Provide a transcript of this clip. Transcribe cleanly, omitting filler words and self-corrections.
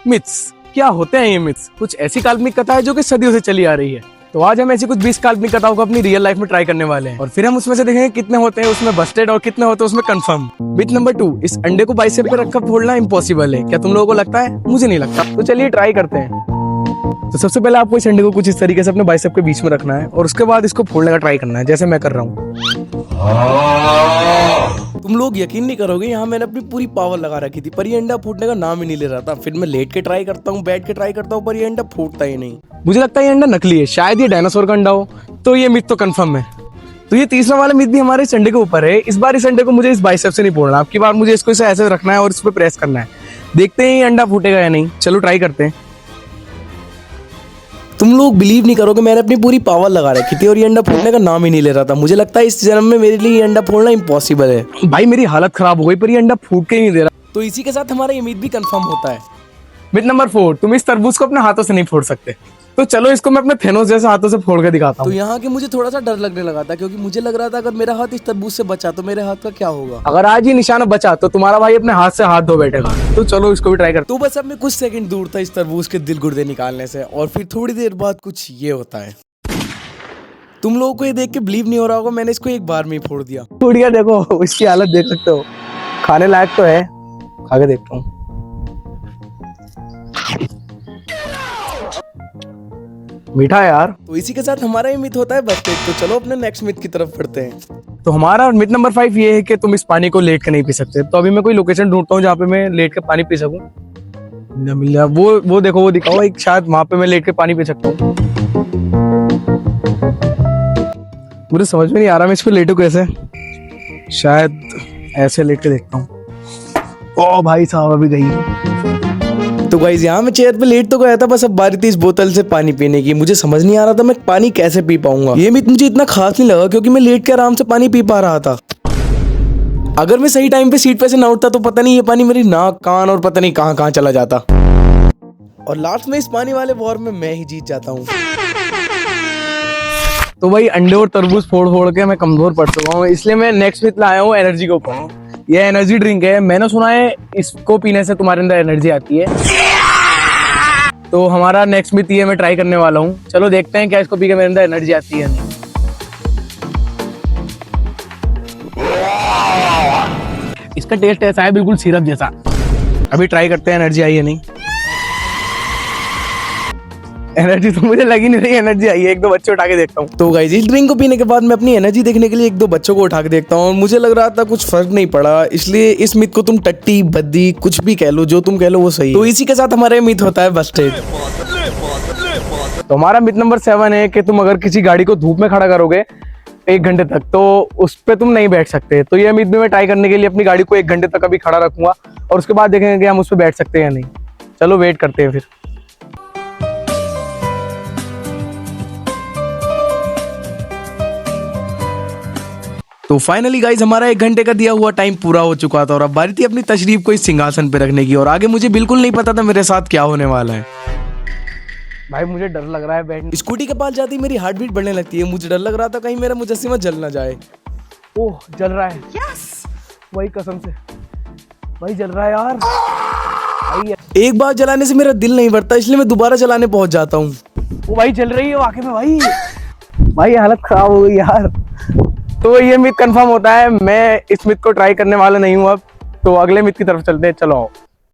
Myths. क्या होते हैं ये मिथ्स? कुछ ऐसी काल्पनिक कथा है जो कि सदियों से चली आ रही है। तो आज हम ऐसी कुछ 20 काल्पनिक कथाओं को अपनी रियल लाइफ में ट्राई करने वाले हैं और फिर हम उसमें से देखेंगे कितने होते हैं उसमें बस्टेड और कितने होते हैं उसमें कंफर्म। मिथ नंबर 2, इस अंडे को बाइसेप पे रखकर फोड़ना इम्पॉसिबल है। क्या तुम लोगों को लगता है? मुझे नहीं लगता। तो चलिए ट्राई करते हैं। तो सबसे पहले आपको इस अंडे को कुछ इस तरीके से अपने बाइसेप के बीच में रखना है और उसके बाद इसको फोड़ने का ट्राई करना है, जैसे मैं कर रहा हूँ। तुम लोग यकीन नहीं करोगे, यहाँ मैंने अपनी पूरी पावर लगा रखी थी पर ये अंडा फूटने का नाम ही नहीं ले रहा था। फिर मैं लेट के ट्राई करता हूँ, बैठ के ट्राई करता हूँ, पर ये अंडा फूटता ही नहीं। मुझे लगता है ये अंडा नकली है, शायद ये डायनासोर का अंडा हो। तो ये मिथ तो कंफर्म है। तो ये तीसरा वाला मिथ भी हमारे इस अंडे के ऊपर है। इस बार इस अंडे को मुझे इस बाइसेप से नहीं फोड़ना, आपकी बार मुझे इसको ऐसे रखना है और इस पर प्रेस करना है। देखते हैं ये अंडा फूटेगा या नहीं। चलो ट्राई करते हैं। तुम लोग बिलीव नहीं करोगे, मैंने अपनी पूरी पावर लगा रखी थी और ये अंडा फोड़ने का नाम ही नहीं ले रहा था। मुझे लगता है इस जन्म में मेरे लिए ये अंडा फोड़ना इम्पॉसिबल है। भाई मेरी हालत खराब हो गई, पर ये अंडा फूट के ही नहीं दे रहा। तो इसी के साथ हमारा ये मिथ भी कंफर्म होता है। मिथ नंबर 4, तुम इस तरबूज को अपने हाथों से नहीं फोड़ सकते। तो चलो इसको मैं अपने थेनोस जैसे हाथों से फोड़ के दिखाता हूँ। तो यहाँ के मुझे थोड़ा सा डर लगने लगा था, क्योंकि मुझे लग रहा था अगर मेरा हाथ इस तरबूज से बचा तो मेरे हाथ का क्या होगा। अगर आज ये निशाना बचा तो तुम्हारा भाई अपने हाथ से हाथ धो बैठेगा। तो चलो इसको भी ट्राई कर। तो बस अब मैं कुछ सेकंड दूर था इस तरबूज के दिल गुर्दे निकालने से, और फिर थोड़ी देर बाद कुछ ये होता है। तुम लोगों को ये देख के बिलीव नहीं हो रहा होगा, मैंने इसको एक बार में ही फोड़ दिया। फूट गया, देखो इसकी हालत देख सकते हो। खाने लायक तो है, खा के देखता हूँ। मीठा है यार। तो इसी के साथ हमारा ये मिथ होता है बस्टेड। तो चलो अपने नेक्स्ट मिथ की तरफ बढ़ते हैं। तो हमारा मिथ नंबर 5 ये है कि तुम इस पानी को लेट के नहीं पी सकते। तो अभी मैं कोई लोकेशन ढूंढता हूँ जहाँ पे मैं लेट के पानी पी सकूँ। मिल जा वो देखो, वो दिखाओ एक, शायद वहां पे मैं लेट के पानी पी सकता हूँ। मुझे समझ में नहीं आ रहा मैं इस पे लेटू कैसे। शायद ऐसे लेट के देखता हूँ। ओ भाई साहब अभी गई। तो गाइस यहाँ मैं चेयर पे लेट तो गया था, बस अब बारी थी इस बोतल से पानी पीने की। मुझे समझ नहीं आ रहा था मैं पानी कैसे पी पाऊंगा। ये मिथ मुझे इतना खास नहीं लगा क्योंकि मैं लेट के आराम से पानी पी पा रहा था। अगर मैं सही टाइम पे सीट पे से ना उठता तो पता नहीं ये पानी मेरी नाक, कान और पता नहीं कहाँ कहाँ चला जाता। और लास्ट में इस पानी वाले वॉर में मैं ही जीत जाता हूँ। तो भाई अंडे और तरबूज फोड़ फोड़ के मैं कमजोर पड़ चुका हूँ, इसलिए मैं नेक्स्ट मिथ लाया हूँ एनर्जी के ऊपर। ये एनर्जी ड्रिंक है। मैंने सुना है इसको पीने से तुम्हारे अंदर एनर्जी आती है। तो हमारा नेक्स्ट मिथ ये मैं ट्राई करने वाला हूँ। चलो देखते हैं क्या इसको पी के मेरे अंदर एनर्जी आती है। इसका टेस्ट ऐसा है बिल्कुल सिरप जैसा। अभी ट्राई करते हैं एनर्जी आई है नहीं। एनर्जी तो मुझे लगी नहीं रही, एनर्जी आई है। एक दो बच्चे उठा के देखता हूँ। तो गाइस इस ड्रिंक को पीने के बाद मैं अपनी एनर्जी देखने के लिए एक दो बच्चों को उठा के देखता हूँ और मुझे लग रहा था कुछ फर्क नहीं पड़ा। इसलिए इस मिथ को तुम टट्टी बद्दी कुछ भी कह लो, जो तुम कह लो वो सही। तो इसी के साथ हमारा मिथ होता है बस्टेड। तो हमारा मिथ नंबर 7 है कि तुम अगर किसी गाड़ी को धूप में खड़ा करोगे 1 घंटे तक तो उस पर तुम नहीं बैठ सकते। तो ये मिथ भी मैं ट्राई करने के लिए अपनी गाड़ी को 1 घंटे तक अभी खड़ा रखूंगा और उसके बाद देखेंगे कि हम उस पर बैठ सकते हैं या नहीं। चलो वेट करते हैं फिर। तो फाइनली गाइज हमारा 1 घंटे का दिया हुआ टाइम पूरा हो चुका था और अब बारी थी अपनी तशरीफ को इस सिंहासन पे रखने की। और आगे मुझे बिल्कुल नहीं पता था मेरे साथ क्या होने वाला है। भाई मुझे डर लग रहा है बैठने। स्कूटी के पास जाती मेरी हार्ट बीट बढ़ने लगती है। मुझे डर लग रहा था कहीं मेरा मुजस्सिमा जल ना जाए। ओह जल रहा है। यस वही कसम से भाई जल रहा है यार। एक बार जलाने से मेरा दिल नहीं भरता, इसलिए मैं दोबारा चलाने पहुंच जाता हूँ। वो भाई जल रही है वाकई में। भाई हालत खराब हो गई यार। तो ये मिथ कंफर्म होता है, मैं इस मिथ को ट्राई करने वाला नहीं हूँ अब। तो अगले मिथ की तरफ चलते हैं, चलो आओ।